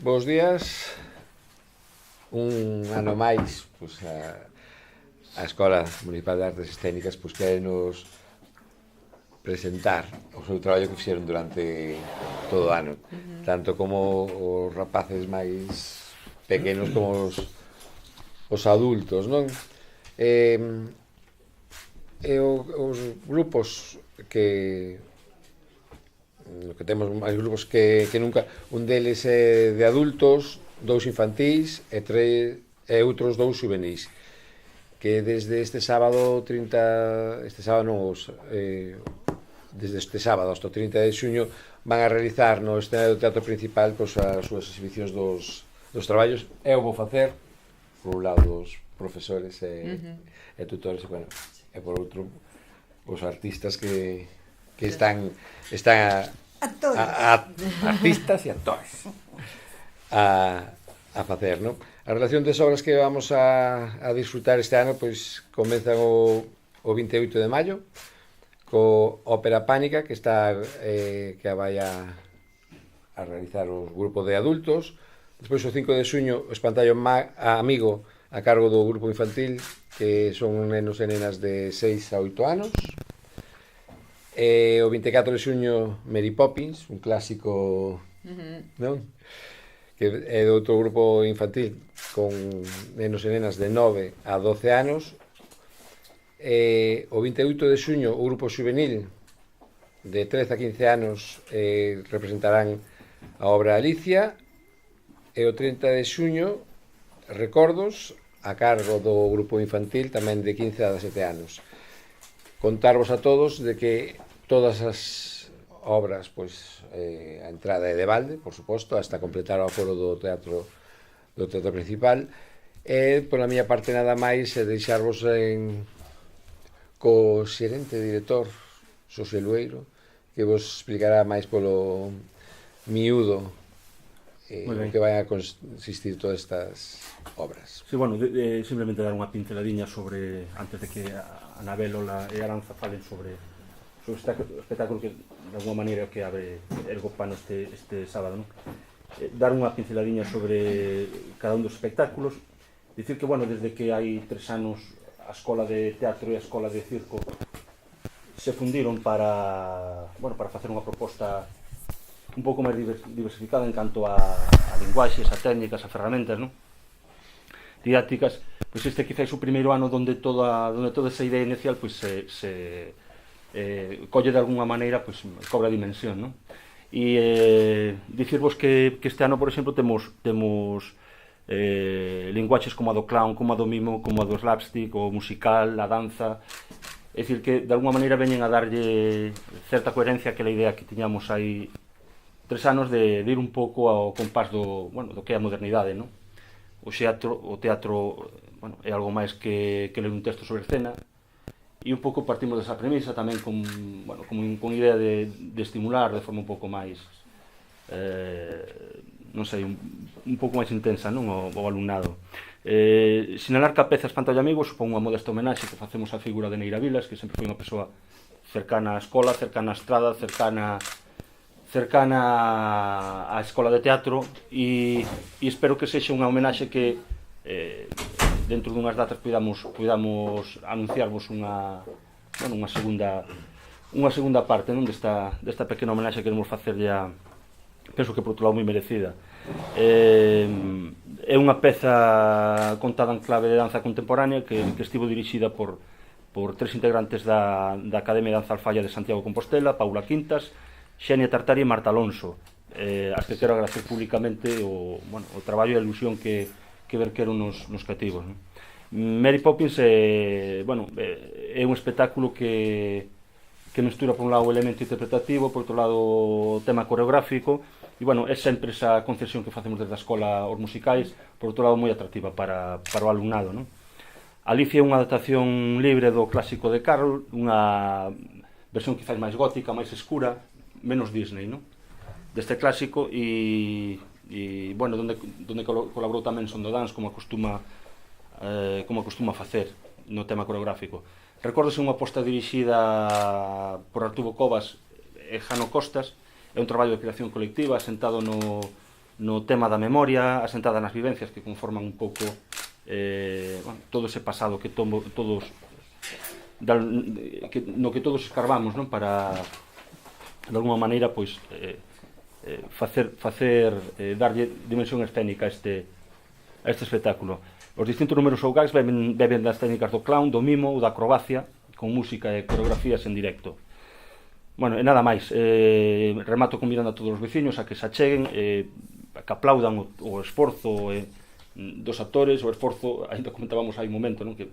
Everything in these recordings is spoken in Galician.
Bos días. Un ano máis, a Escola Municipal de Artes Escénicas quere nos presentar o seu traballo que fixeron durante todo o ano, tanto como os rapaces máis pequenos como os adultos, non? Os grupos que temos máis grupos que nunca, un deles é de adultos, dous infantís e outros dous juvenis, que desde este sábado 30, este sábado non, desde este sábado hasta o 30 de xuño van a realizar no escenario do teatro principal as súas exhibicións dos traballos. Eu vou facer por un lado os profesores e tutores, e por outro os artistas que están artistas e actores a facer, non? A relación das obras que vamos a disfrutar este ano comezan o 28 de maio co Ópera Pánica, que vai a realizar o grupo de adultos. Despois o 5 de xuño o Espantallo Amigo a cargo do grupo infantil, que son nenos e nenas de 6 a 8 anos. O 24 de xuño Mary Poppins, un clásico, non? Que é de outro grupo infantil con nenos e nenas de 9 a 12 anos. O 28 de xuño o grupo juvenil de 13 a 15 anos representarán a obra Alicia. E o 30 de xuño Recordos a cargo do grupo infantil tamén de 15 a 17 anos. Contarvos a todos de que todas as obras, a entrada é de balde, por suposto, hasta completar o aforo do teatro principal. E, pola miña parte, nada máis, deixarvos co xerente director Xosé Lueiro, que vos explicará máis polo miúdo que vai a consistir todas estas obras. Sí, bueno, simplemente dar unha pinceladiña sobre, antes de que Anabel, Ola e Aranza falen sobre o espectáculo que de alguma maneira que abre Ergo Pano este sábado, non? Dar unha pinceladiña sobre cada un dos espectáculos. Dicir que, bueno, desde que hai 3 anos a Escola de Teatro e a Escola de Circo se fundiron para facer unha proposta un pouco máis diversificada en canto a linguaxes, a técnicas, a ferramentas, non? Didácticas. Pois este quizás o primeiro ano onde toda esa idea inicial se colle de alguna maneira, cobra dimensión, non? E dicirvos que este ano, por exemplo, temos linguaxes como a do clown, como a do mimo, como a do slapstick, o musical, a danza. É dicir, que de alguna maneira veñen a darlle certa coherencia aquela idea que tiñamos aí 3 anos de ir un pouco ao compás do que é a modernidade, non? O teatro é algo máis que ler un texto sobre escena, e un pouco partimos desa premisa tamén con idea de estimular de forma un pouco máis un pouco máis intensa, non, o alumnado. Sinalar que a peza Espantallo Amigo supón unha modesta homenaxe que facemos á figura de Neira Vilas, que sempre foi unha persoa cercana á escola, cercana á estrada, cercana á escola de teatro, e espero que sexa unha homenaxe que dentro dunhas datas podamos anunciarvos unha segunda parte, non, desta pequena homenaxe que queremos facerlle a, penso que por outro lado moi merecida. É unha peza contada en clave de danza contemporánea que estivo dirixida por 3 integrantes da Academia de Danza Alfaya de Santiago de Compostela: Paula Quintas, Xenia Tartari e Marta Alonso, as que quero agradecer públicamente o traballo e a ilusión que verqueron nos cativos, non? Mary Poppins é un espectáculo que mestura por un lado o elemento interpretativo, por outro lado o tema coreográfico, e é sempre esa concesión que facemos desde a escola aos musicais, por outro lado moi atractiva para o alumnado, non? Alicia é unha adaptación libre do clásico de Carroll, unha versión quizás máis gótica, máis escura, menos Disney, non? Deste clásico, e donde colaborou tamén Sondo Dance, como acostuma facer no tema coreográfico. Recórdase unha aposta dirixida por Arturo Covas e Jano Costas. É un traballo de creación colectiva asentado no no tema da memoria, asentada nas vivencias que conforman un pouco todo ese pasado que todos no que todos escarbamos, non? Para de alguma maneira pois darlle dimensión escénica a este espectáculo. Os distintos números ou gags beben das técnicas do clown, do mimo ou da acrobacia, con música e coreografías en directo. Bueno, e nada máis, remato convidando a todos os veciños a que se acheguen, que aplaudan o esforzo dos actores, o esforzo, ainda comentábamos hai un momento, non? Que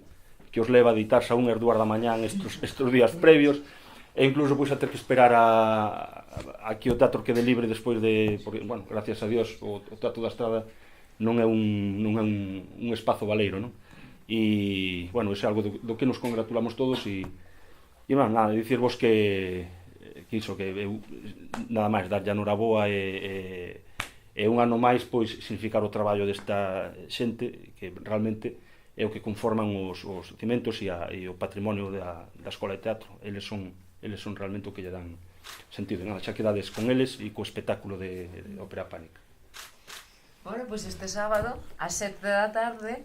os leva a ditarse a 1 e 2 da mañán estes días previos, e incluso pois a ter que esperar a que o teatro quede libre despois de, porque, bueno, gracias a Dios o Teatro da Estrada non é un espazo baleiro, non? E, bueno, é algo do que nos congratulamos todos e bueno, nada, dicirvos que iso, que eu nada máis darlle a noraboa e un ano máis pois significar o traballo desta xente que realmente é o que conforman os cimentos e o patrimonio da Escola de Teatro. Eles son realmente o que lle dan sentido. Nada, xa quedades con eles e co espectáculo de Ópera Pánica. Bueno, pois este sábado, ás 7 da tarde,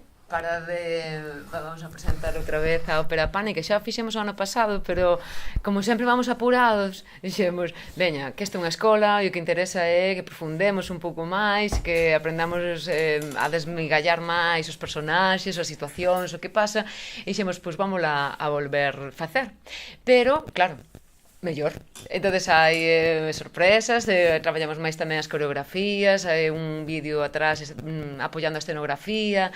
vamos a presentar outra vez a Ópera Pánica, que xa fixemos o ano pasado, pero como sempre vamos apurados, dixemos, veña, que esta é unha escola e o que interesa é que profundemos un pouco máis, que aprendamos a desmigallar máis os personaxes, as situacións, o que pasa, e dixemos, pois vamos a volver facer. Pero, claro, mellor. Entonces hai sorpresas, traballamos máis tamén as coreografías, hai un vídeo atrás apoiando a escenografía,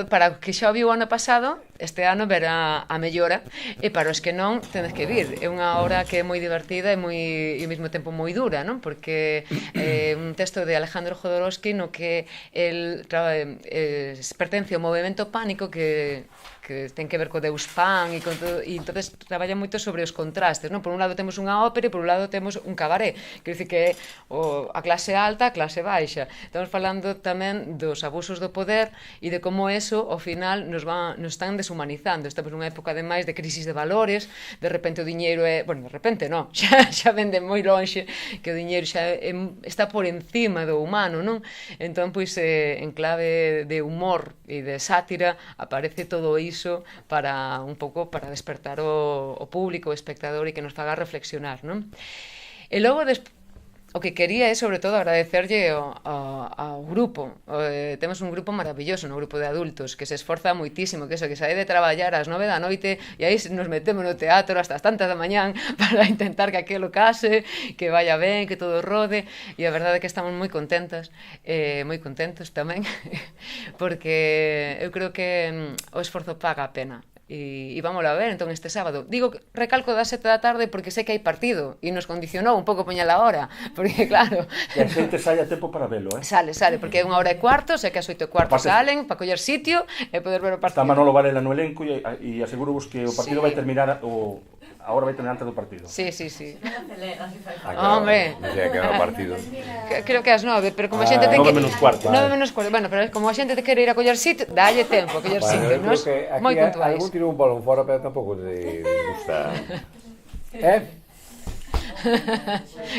para o que xa viu o ano pasado, este ano verá a mellora, e para os que non, tedes que vir. É unha obra que é moi divertida e ao mesmo tempo moi dura, non? Porque é un texto de Alejandro Jodorowsky no que el pertence ao movimento pánico que ten que ver co Deus Pan e entonces traballa moito sobre os contrastes, non? Por un lado temos unha ópera e por un lado temos un cabaré, quer dizer que é a clase alta, a clase baixa. Estamos falando tamén dos abusos do poder e de como eso, ao final, nos están deshumanizando. Estamos nunha época, ademais, de crisis de valores, de repente o diñeiro é... Bueno, de repente non, xa vende moi lonxe que o diñeiro xa está por encima do humano, non? Entón, pois, en clave de humor e de sátira, aparece todo iso para un pouco para despertar o público, o espectador e que nos faga reflexionar, non? E logo o que quería é, sobre todo, agradecerlle ao grupo. Temos un grupo maravilloso, un grupo de adultos, que se esforza moitísimo, que sae de traballar ás 9 da noite e aí nos metemos no teatro hasta as tantas da mañán para intentar que aquilo case, que vaya ben, que todo rode, e a verdade é que estamos moi contentos tamén, porque eu creo que o esforzo paga a pena. E vámonos a ver, entón, este sábado. Digo, recalco das 7 da tarde porque sei que hai partido e nos condicionou un pouco poñela a hora, porque claro... E a xente sai a tempo para velo, Sale, porque é 1h15, sei que as 8h15 salen para coller sitio e poder ver o partido. Está Manolo Varela no elenco e aseguro-vos que o partido vai terminar a hora vai terminar antes do partido. Sí. Hombre, non sei a que hora o partido. Creo que ás 9, pero como a xente ten que... 9:15. 9:15, bueno, pero como a xente te quere ir a coller sitio, dalle tempo a coller sitio, nos moi puntuais. Algún tirou un balón fora, pero tampouco te gusta.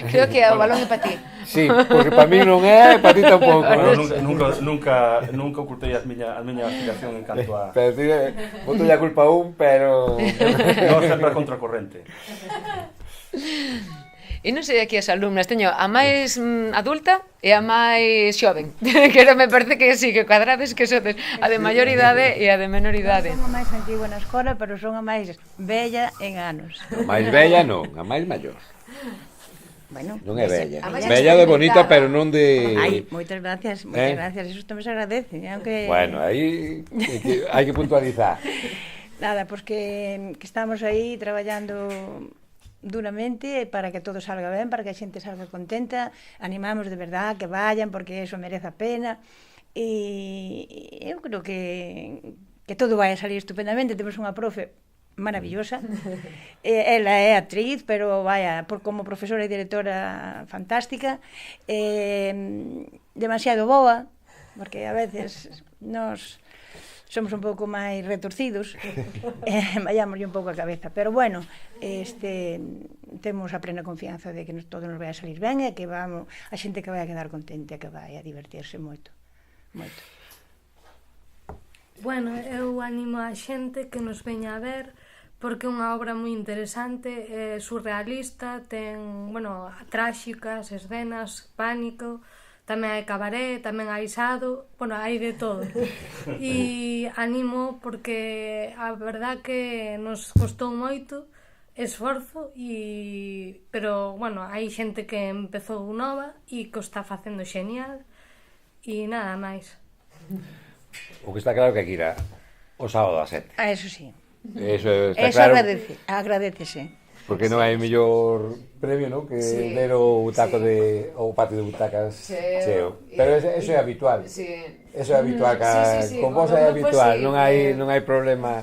Creo que o balón é para ti. Sí, porque para mí non é, para ti tampouco. Nunca ocultei a miña aspiración en canto a... Pero ti, boto a culpa a un, pero... Non sempre a contracorrente. E non sei aquí as alumnas, teño a máis adulta e a máis xoven, que me parece que sí, que cuadrades que sodes a de maior idade e a de menor idade. Son a máis antigua na escola, pero son a máis bella en anos. A máis bella non, a máis maior. Bueno, non é bella. Bella Bella de bonita, pero non de... Ai, moitas gracias, eso tamén se agradece, aunque... Bueno, aí hai que puntualizar. Nada, pois que estamos aí traballando duramente para que todo salga ben, para que a xente salga contenta. Animamos de verdad que vayan, porque eso merece a pena. E eu creo que todo vai a salir estupendamente. Temos unha profe maravillosa. Ela é actriz, pero vaya, como profesora e directora fantástica. Demasiado boa, porque a veces nos somos un pouco máis retorcidos, vayámoslle un pouco a cabeza, pero bueno, temos a plena confianza de que todo nos vai a salir ben e que vamos, a xente que vai a quedar contente, que vai a divertirse moito, moito. Bueno, eu animo a xente que nos veña a ver, porque é unha obra moi interesante, é surrealista, ten, bueno, tráxicas, escenas, pánico, tamén hai cabaré, tamén hai xado, bueno, hai de todo. E animo porque a verdad que nos costou moito esforzo, pero, bueno, hai xente que empezou nova e que o está facendo xenial e nada máis. O que está claro que hai que ir o sábado a 7. Eso sí. Eso está Eso claro. agradecese. Porque non hai mellor premio, non? Que ver o butaco o patio de butacas cheo. Pero eso é habitual. Eso é habitual, con vos é habitual, non hai problema.